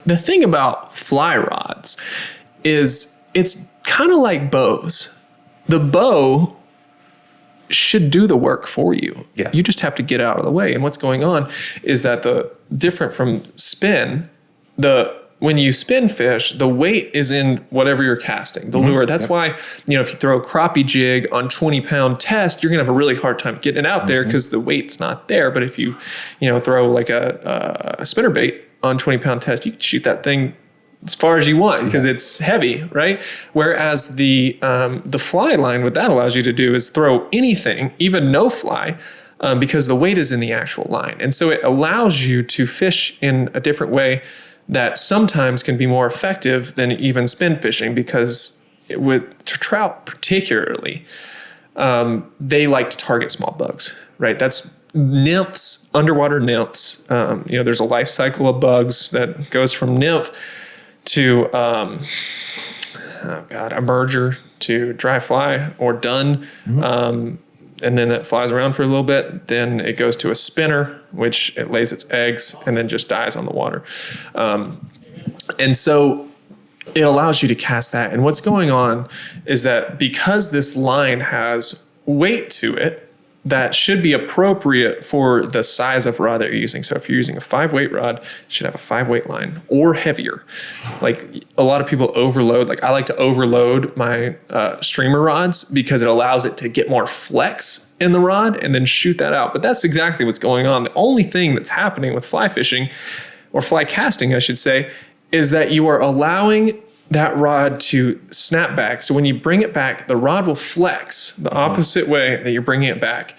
the thing about fly rods is it's kind of like bows. The bow should do the work for you. Yeah. You just have to get out of the way. And what's going on is that the different from spin, when you spin fish, the weight is in whatever you're casting, the lure. That's why, if you throw a crappie jig on 20-pound test, you're going to have a really hard time getting it out there because the weight's not there. But if you, throw like a spinnerbait on 20-pound test, you can shoot that thing as far as you want because it's heavy, right? Whereas the fly line, what that allows you to do is throw anything, even no fly, because the weight is in the actual line. And so it allows you to fish in a different way that sometimes can be more effective than even spin fishing, because with trout particularly, they like to target small bugs, right? That's nymphs, underwater nymphs. There's a life cycle of bugs that goes from nymph to a merger to dry fly or dun. And then it flies around for a little bit. Then it goes to a spinner, which it lays its eggs and then just dies on the water. And so it allows you to cast that. And what's going on is that because this line has weight to it, that should be appropriate for the size of rod that you're using. So if you're using a 5-weight rod, you should have a 5-weight line or heavier. Like a lot of people overload. Like I like to overload my streamer rods because it allows it to get more flex in the rod and then shoot that out. But that's exactly what's going on. The only thing that's happening with fly fishing, or fly casting, I should say, is that you are allowing that rod to snap back. So when you bring it back, the rod will flex the opposite way that you're bringing it back.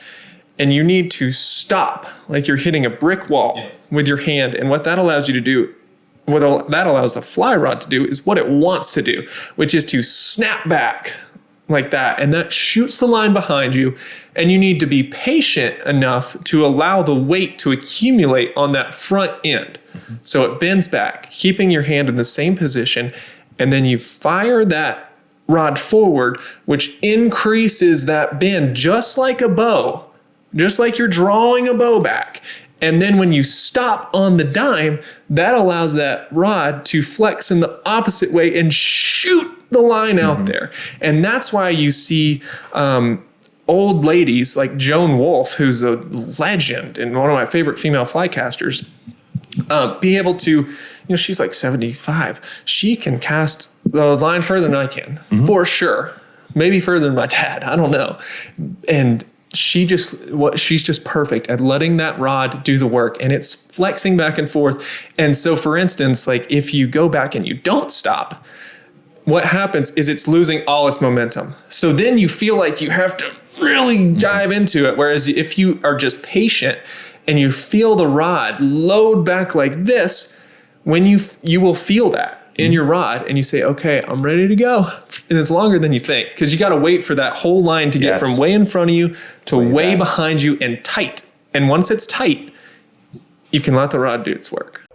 And you need to stop like you're hitting a brick wall with your hand. And what that allows you to do, what that allows the fly rod to do is what it wants to do, which is to snap back like that. And that shoots the line behind you. And you need to be patient enough to allow the weight to accumulate on that front end. So it bends back, keeping your hand in the same position. And then you fire that rod forward, which increases that bend just like a bow, just like you're drawing a bow back. And then when you stop on the dime, that allows that rod to flex in the opposite way and shoot the line out there. And that's why you see old ladies like Joan Wolfe, who's a legend and one of my favorite female fly casters, be able to, she's like 75. She can cast the line further than I can, for sure. Maybe further than my dad. I don't know. And she's just perfect at letting that rod do the work, and it's flexing back and forth. And so, for instance, like if you go back and you don't stop, what happens is it's losing all its momentum. So then you feel like you have to really dive into it. Whereas if you are just patient and you feel the rod load back like this, when you will feel that in your rod and you say, okay, I'm ready to go. And it's longer than you think because you got to wait for that whole line to get from way in front of you to way behind you and tight. And once it's tight, you can let the rod do its work.